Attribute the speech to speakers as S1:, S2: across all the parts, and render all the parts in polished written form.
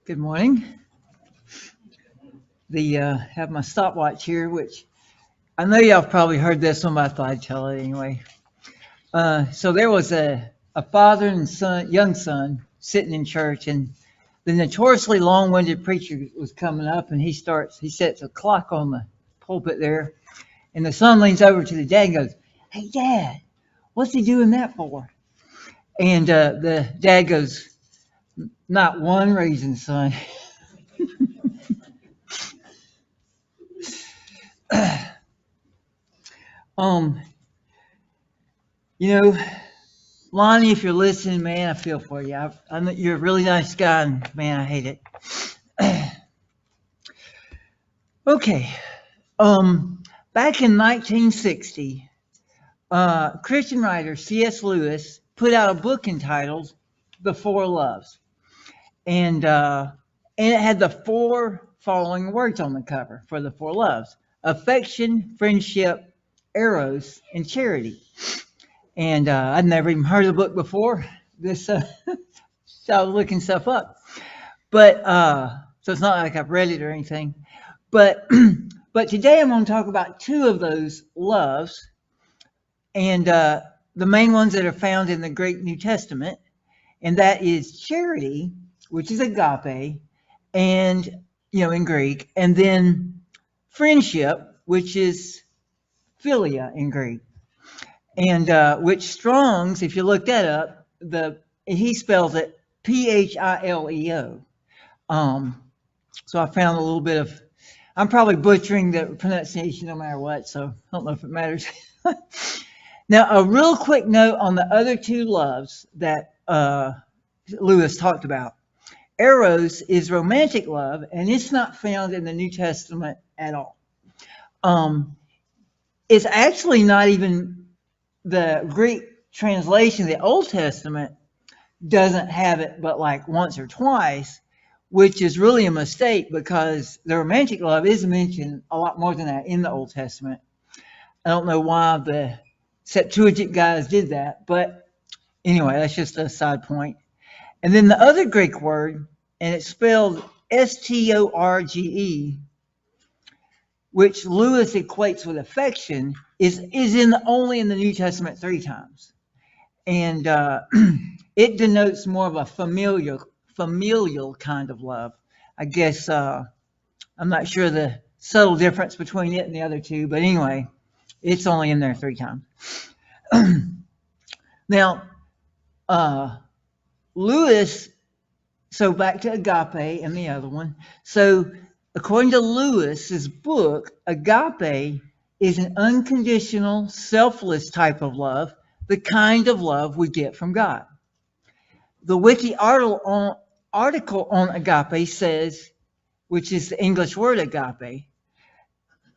S1: Good morning. Have my stopwatch here, which I know y'all probably heard this one, but I thought I'd tell it anyway. So there was a father and son, young son, sitting in church, and the notoriously long-winded preacher was coming up, and he sets a clock on the pulpit there, and the son leans over to the dad and goes, "Hey, Dad, what's he doing that for?" And the dad goes, "Not one reason, son." Um, you know, Lonnie, if you're listening, man, I feel for you. I know you're a really nice guy, and man, I hate it. Okay. Back in 1960, Christian writer C.S. Lewis put out a book entitled "The Four Loves," and it had the four following words on the cover for the four loves: affection, friendship, eros, and charity. And I'd never even heard of the book before. So I was looking stuff up. But so it's not like I've read it or anything. But but today I'm going to talk about two of those loves, and the main ones that are found in the Greek New Testament, and that is charity, which is agape, and in Greek, and then friendship, which is philia in Greek. And which Strong's, if you look that up, he spells it Phileo. So I found a little bit of, I'm probably butchering the pronunciation no matter what, so I don't know if it matters. Now, a real quick note on the other two loves that Lewis talked about. Eros is romantic love, and it's not found in the New Testament at all. It's actually not even the Greek translation of the Old Testament doesn't have it but like once or twice, which is really a mistake because the romantic love is mentioned a lot more than that in the Old Testament. I don't know why the Septuagint guys did that, but anyway, that's just a side point. And then the other Greek word, and it's spelled Storge, which Lewis equates with affection, is only in the New Testament 3 times. And it denotes more of a familial kind of love. I guess I'm not sure the subtle difference between it and the other two, but anyway, it's only in there 3 times. Now, Lewis, so back to agape and the other one. So according to Lewis's book, agape is an unconditional, selfless type of love, the kind of love we get from God. The wiki article on agape says, which is the English word agape,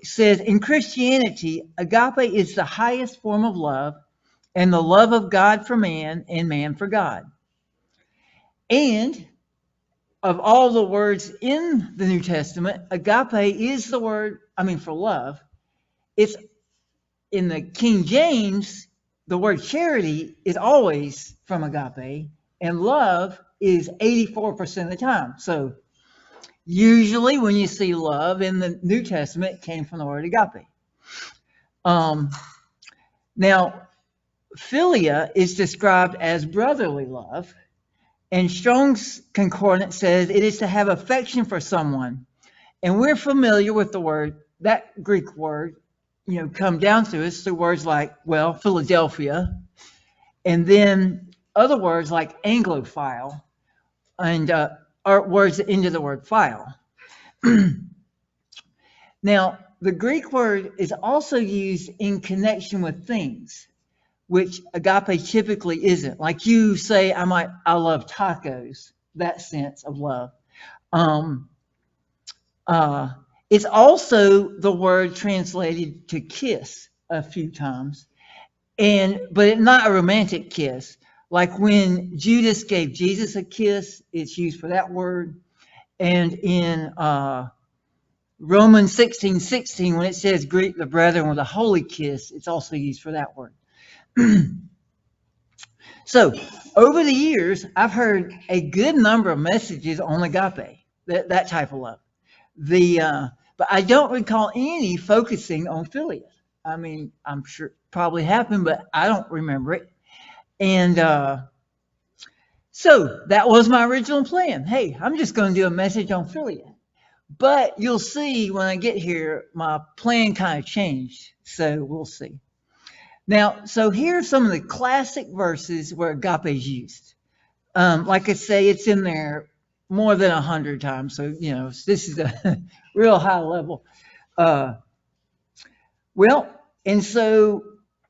S1: says in Christianity, agape is the highest form of love and the love of God for man and man for God. And of all the words in the New Testament, agape is the word, for love. It's in the King James, the word charity is always from agape, and love is 84% of the time. So usually when you see love in the New Testament, it came from the word agape. Now, philia is described as brotherly love, and Strong's Concordance says it is to have affection for someone. And we're familiar with the word, that Greek word, come down to us through words like, Philadelphia, and then other words like Anglophile, and are words that end of the word phile. Now, the Greek word is also used in connection with things, which agape typically isn't. Like you say, I love tacos, that sense of love. It's also the word translated to kiss a few times, but it's not a romantic kiss. Like when Judas gave Jesus a kiss, it's used for that word. And in Romans 16:16, when it says greet the brethren with a holy kiss, it's also used for that word. So over the years, I've heard a good number of messages on agape, that type of love. But I don't recall any focusing on philia. I mean, I'm sure it probably happened, but I don't remember it. And so that was my original plan. Hey, I'm just going to do a message on philia. But you'll see when I get here, my plan kind of changed. So we'll see. Now, so here are some of the classic verses where agape is used. Like I say, it's in there more than 100 times. So, this is a real high level. And so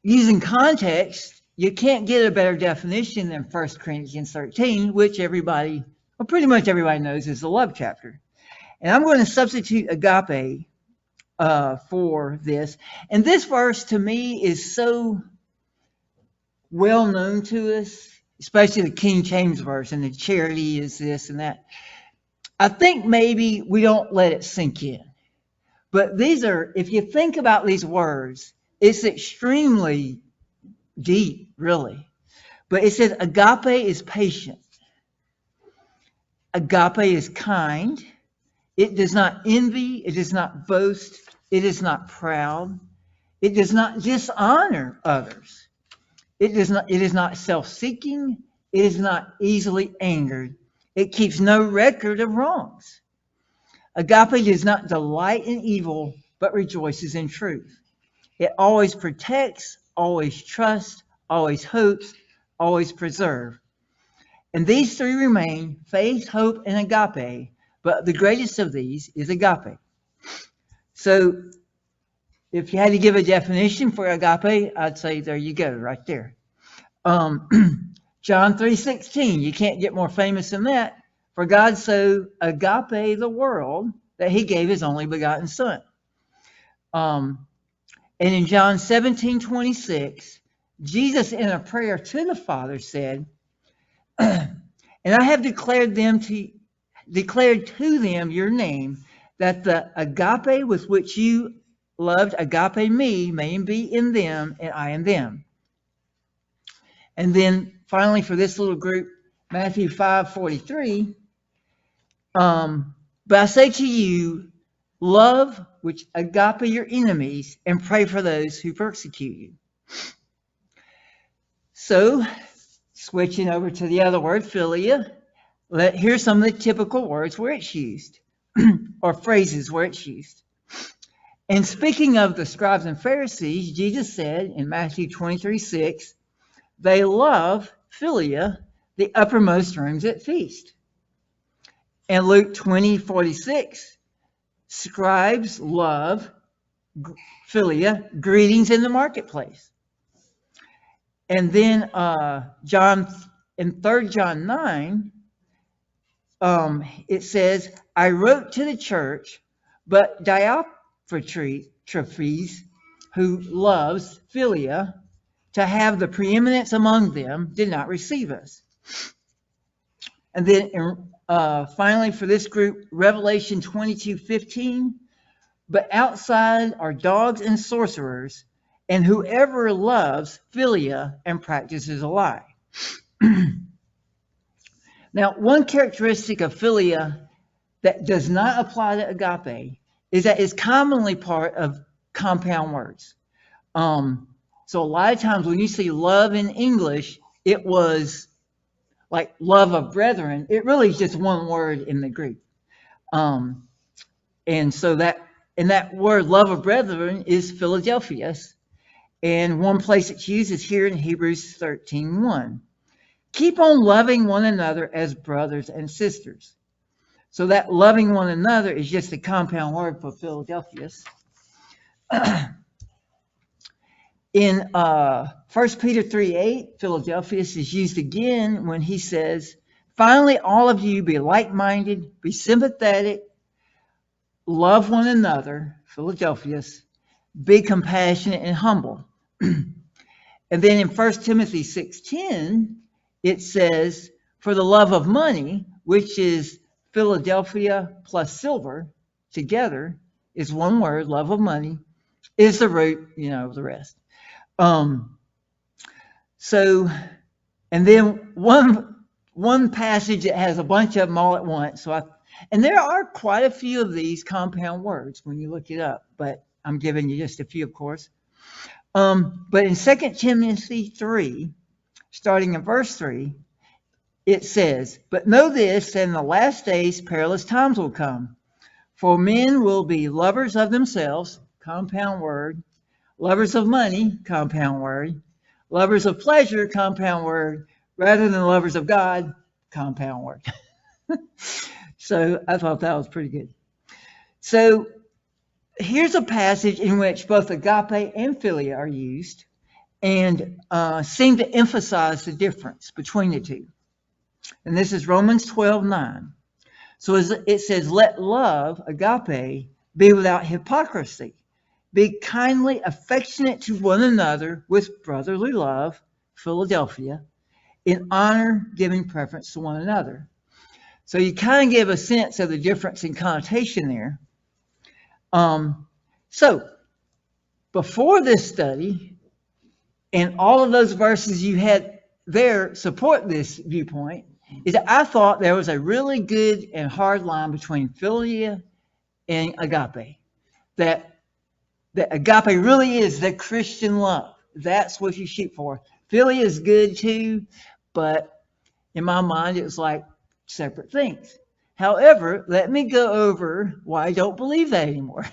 S1: using context, you can't get a better definition than 1 Corinthians 13, which pretty much everybody knows is the love chapter. And I'm going to substitute agape for this. And this verse to me is so well known to us, especially the King James Version, and the charity is this and that. I think maybe we don't let it sink in. But if you think about these words, it's extremely deep, really. But it says agape is patient. Agape is kind. It does not envy. It does not boast. It is not proud. It does not dishonor others. It is not self-seeking. It is not easily angered. It keeps no record of wrongs. Agape does not delight in evil, but rejoices in truth. It always protects, always trusts, always hopes, always preserves. And these three remain: faith, hope, and agape. But the greatest of these is agape. So if you had to give a definition for agape, I'd say there you go, right there. John 3:16, you can't get more famous than that. For God so agape the world that he gave his only begotten son. And in John 17:26, Jesus in a prayer to the Father said, and I have declared to them your name, that the agape with which you loved agape me may be in them and I in them. And then finally for this little group, Matthew 5:43, but I say to you, love which agape your enemies and pray for those who persecute you. So switching over to the other word, philia, here's some of the typical words where it's used, or phrases where it's used. And speaking of the scribes and Pharisees, Jesus said in Matthew 23:6, they love philia, the uppermost rooms at feast. And Luke 20:46, scribes love philia, greetings in the marketplace. And then in 3 John 9, it says, I wrote to the church, but Diotrephes, who loves philia, to have the preeminence among them, did not receive us. And then finally for this group, Revelation 22:15, but outside are dogs and sorcerers, and whoever loves philia and practices a lie. Now, one characteristic of philia that does not apply to agape is that it's commonly part of compound words. So a lot of times when you see love in English, it was like love of brethren. It really is just one word in the Greek. And so that word love of brethren is Philadelphius. And one place it's used is here in Hebrews 13:1. Keep on loving one another as brothers and sisters. So that loving one another is just a compound word for Philadelphius. In 1 Peter 3:8, Philadelphius is used again when he says, finally, all of you be like-minded, be sympathetic, love one another, Philadelphius, be compassionate and humble. And then in 1 Timothy 6:10, it says, for the love of money, which is Philadelphia plus silver together, is one word, love of money, is the root, the rest. And And then one passage that has a bunch of them all at once. And there are quite a few of these compound words when you look it up, but I'm giving you just a few, of course. But in 2 Timothy 3, starting in verse 3, it says, "But know this, that in the last days perilous times will come. For men will be lovers of themselves," compound word, "lovers of money," compound word, "lovers of pleasure," compound word, "rather than lovers of God," compound word. So I thought that was pretty good. So here's a passage in which both agape and philia are used and seem to emphasize the difference between the two. And this is Romans 12:9. So it says, "Let love, agape, be without hypocrisy. Be kindly affectionate to one another with brotherly love," Philadelphia, "in honor, giving preference to one another." So you kind of give a sense of the difference in connotation there. So before this study, and all of those verses you had there support this viewpoint, is that I thought there was a really good and hard line between philia and agape. That agape really is the Christian love. That's what you shoot for. Philia is good too, but in my mind, it was like separate things. However, let me go over why I don't believe that anymore.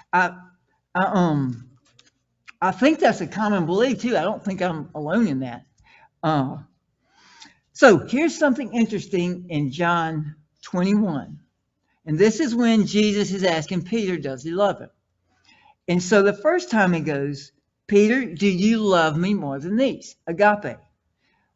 S1: I think that's a common belief too. I don't think I'm alone in that. So here's something interesting in John 21. And this is when Jesus is asking Peter, does he love him? And so the first time he goes, "Peter, do you love me more than these?" Agape.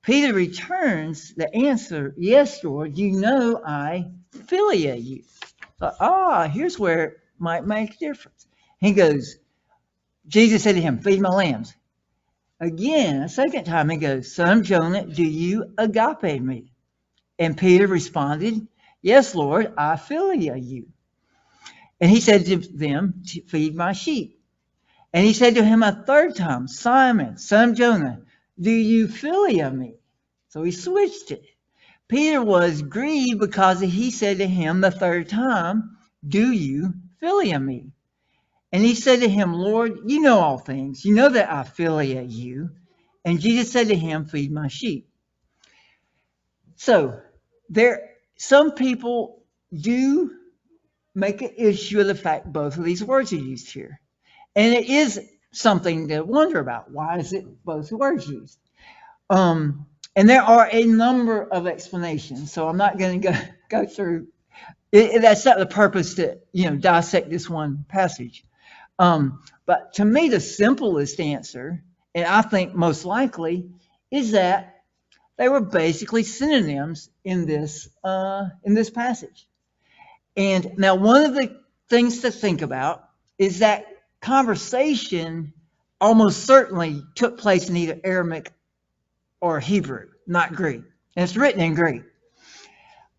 S1: Peter returns the answer, "Yes, Lord, you know I philia you." So, here's where it might make a difference. He goes, Jesus said to him, "Feed my lambs." Again, a second time he goes, "Son of Jonah, do you agape me?" And Peter responded, "Yes, Lord, I philia you." And he said to them, "Feed my sheep." And he said to him a third time, "Simon, son of Jonah, do you philia me?" So he switched it. Peter was grieved because he said to him the third time, "Do you philia me?" And he said to him, "Lord, you know all things. You know that I philia you." And Jesus said to him, "Feed my sheep." So some people do make an issue of the fact both of these words are used here. And it is something to wonder about. Why is it both words used? And there are a number of explanations. So I'm not going to go through. That's not the purpose to dissect this one passage. But to me, the simplest answer, and I think most likely, is that they were basically synonyms in this passage. And now one of the things to think about is that conversation almost certainly took place in either Aramaic or Hebrew, not Greek. And it's written in Greek.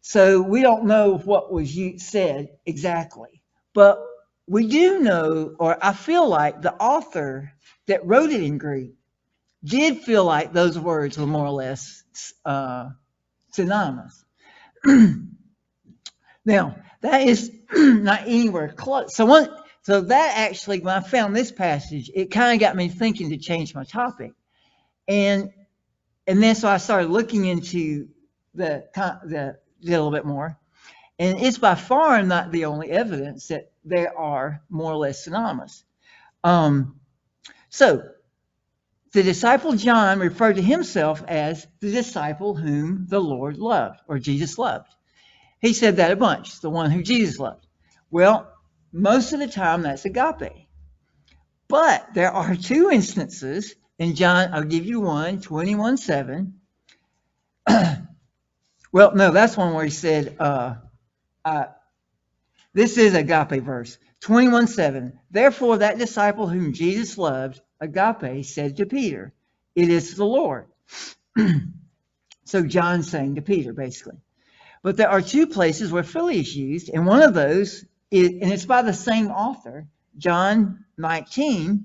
S1: So we don't know what was said exactly. But we do know, or I feel like the author that wrote it in Greek did feel like those words were more or less synonymous. Now, that is not anywhere close. So that actually, when I found this passage, it kind of got me thinking to change my topic. And then so I started looking into the a little bit more. And it's by far not the only evidence that they are more or less synonymous. So the disciple John referred to himself as the disciple whom the Lord loved, or Jesus loved. He said that a bunch, the one who Jesus loved. Well, most of the time that's agape. But there are two instances in John. I'll give you one, 21:7. Well, no, that's one where he said, this is agape verse, 21:7. Therefore, that disciple whom Jesus loved, agape, said to Peter, "It is the Lord." So John's saying to Peter, basically. But there are two places where philia is used, and one of those is, and it's by the same author, John 19,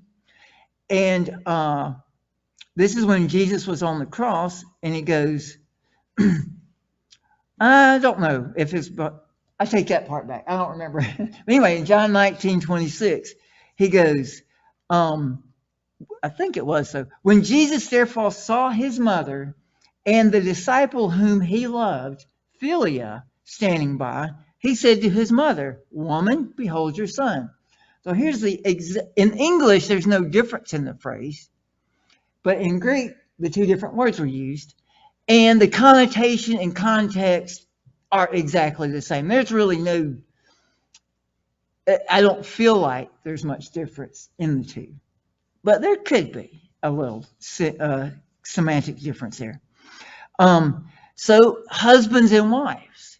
S1: and This is when Jesus was on the cross, and he goes, I don't know if it's, but I take that part back. I don't remember. Anyway, in John 19:26, he goes, I think it was so. When Jesus therefore saw his mother and the disciple whom he loved, Philia, standing by, he said to his mother, Woman, behold your son. So here's in English, there's no difference in the phrase, but in Greek, the two different words were used, and the connotation and context are exactly the same. There's really no, I don't feel like there's much difference in the two, but there could be a little semantic difference there. So husbands and wives.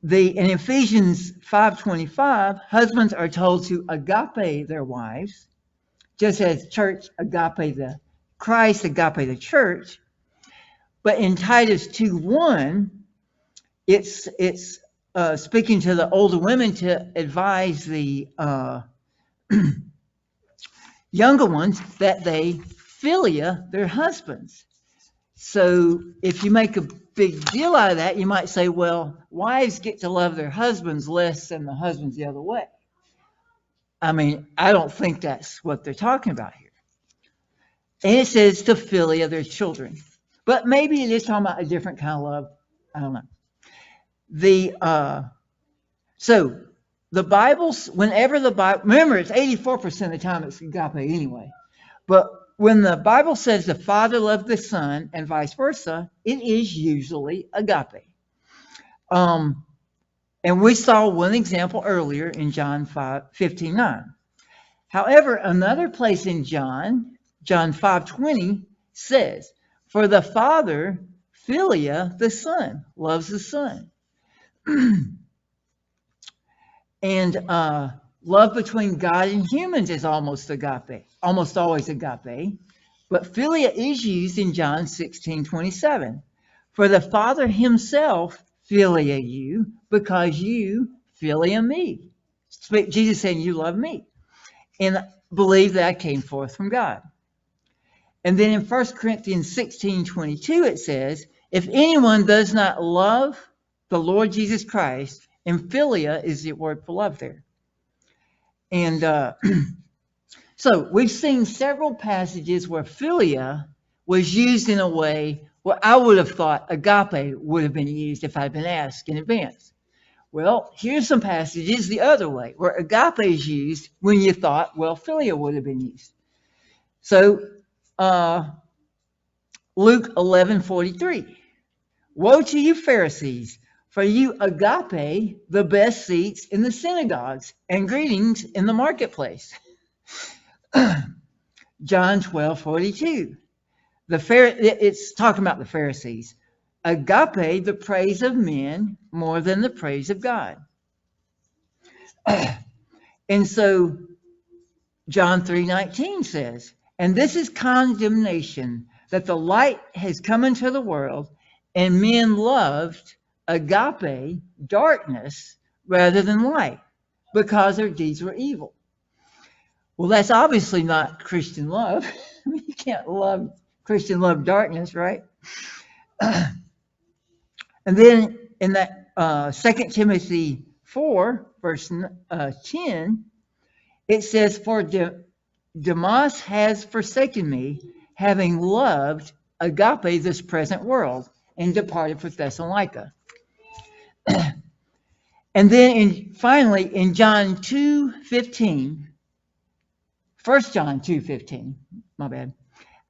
S1: In Ephesians 5:25, husbands are told to agape their wives, just as church agape Christ agape the church. But in Titus 2:1, it's speaking to the older women to advise the younger ones that they philia their husbands. So if you make a big deal out of that, you might say, well, wives get to love their husbands less than the husbands the other way. I mean, I don't think that's what they're talking about here. And it says to philia their children. But maybe it is talking about a different kind of love. I don't know. So the Bible's, whenever the Bible, remember, it's 84% of the time it's agape anyway. But when the Bible says the Father loved the Son and vice versa, it is usually agape. And we saw one example earlier in John 15:9. However, another place in John 5:20 says, for the Father, philia, the Son, loves the Son. And love between God and humans is almost agape, almost always agape. But philia is used in John 16:27. For the Father himself philia you, because you philia me. Jesus saying, you love me. And believe that I came forth from God. And then in 1 Corinthians 16:22, it says, if anyone does not love the Lord Jesus Christ, and philia is the word for love there. And so we've seen several passages where philia was used in a way where I would have thought agape would have been used if I'd been asked in advance. Well, here's some passages the other way, where agape is used when you thought, well, philia would have been used. So Luke 11:43. Woe to you Pharisees, for you agape the best seats in the synagogues and greetings in the marketplace. John 12:42. It's talking about the Pharisees. Agape the praise of men more than the praise of God. And so John 3:19 says, and this is condemnation, that the light has come into the world, and men loved agape darkness rather than light, because their deeds were evil. Well, that's obviously not Christian love. I mean, you can't love Christian love darkness, right? And then in that 2 Timothy 4, verse 10, it says, for Demas has forsaken me, having loved agape this present world, and departed for Thessalonica. And then finally in John 2:15, 1 John 2:15, my bad,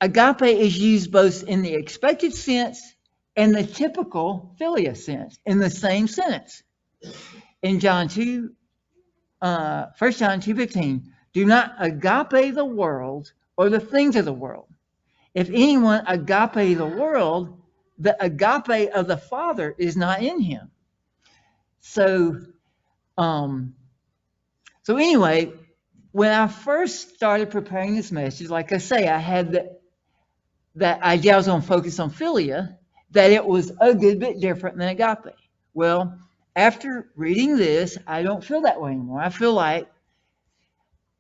S1: agape is used both in the expected sense and the typical philia sense in the same sentence. In 1 John 2:15, do not agape the world or the things of the world. If anyone agape the world, the agape of the Father is not in him. So anyway, when I first started preparing this message, like I say, I had that idea I was going to focus on philia, that it was a good bit different than agape. Well, after reading this, I don't feel that way anymore. I feel like,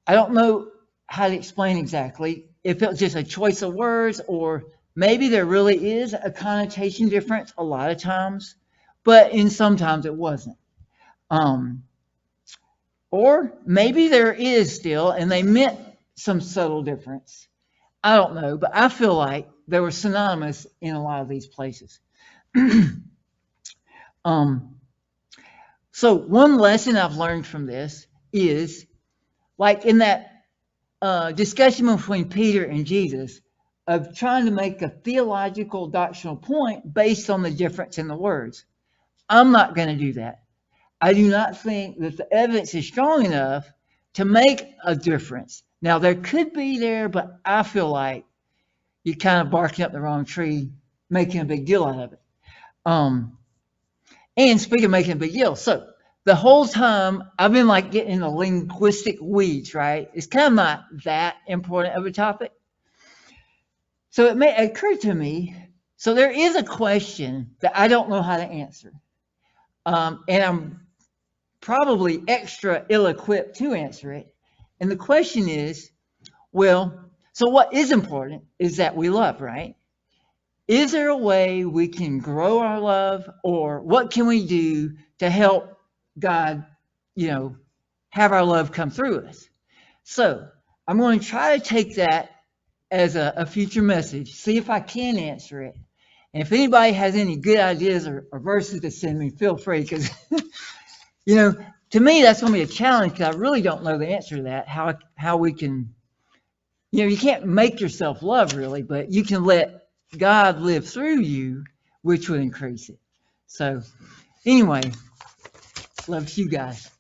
S1: I don't know how to explain exactly. if it was just a choice of words, or maybe there really is a connotation difference a lot of times, but in sometimes it wasn't. Um, or maybe there is still, and they meant some subtle difference. I don't know, but I feel like they were synonymous in a lot of these places. um, so one lesson I've learned from this is, like in that discussion between Peter and Jesus, of trying to make a theological doctrinal point based on the difference in the words. I'm not going to do that. I do not think that the evidence is strong enough to make a difference. Now, there could be there, but I feel like you're kind of barking up the wrong tree, making a big deal out of it. And speaking of making a big deal, so the whole time I've been like getting in the linguistic weeds, right? It's kind of not that important of a topic. So it may occur to me, so there is a question that I don't know how to answer. And I'm probably extra ill-equipped to answer it. And the question is, well, so what is important is that we love, right? Is there a way we can grow our love, or what can we do to help God, have our love come through us? So I'm going to try to take that as a future message, see if I can answer it. And if anybody has any good ideas or verses to send me, feel free, because, to me, that's going to be a challenge, because I really don't know the answer to that, how we can, you can't make yourself love, really, but you can let God live through you, which would increase it. So anyway, love to you guys.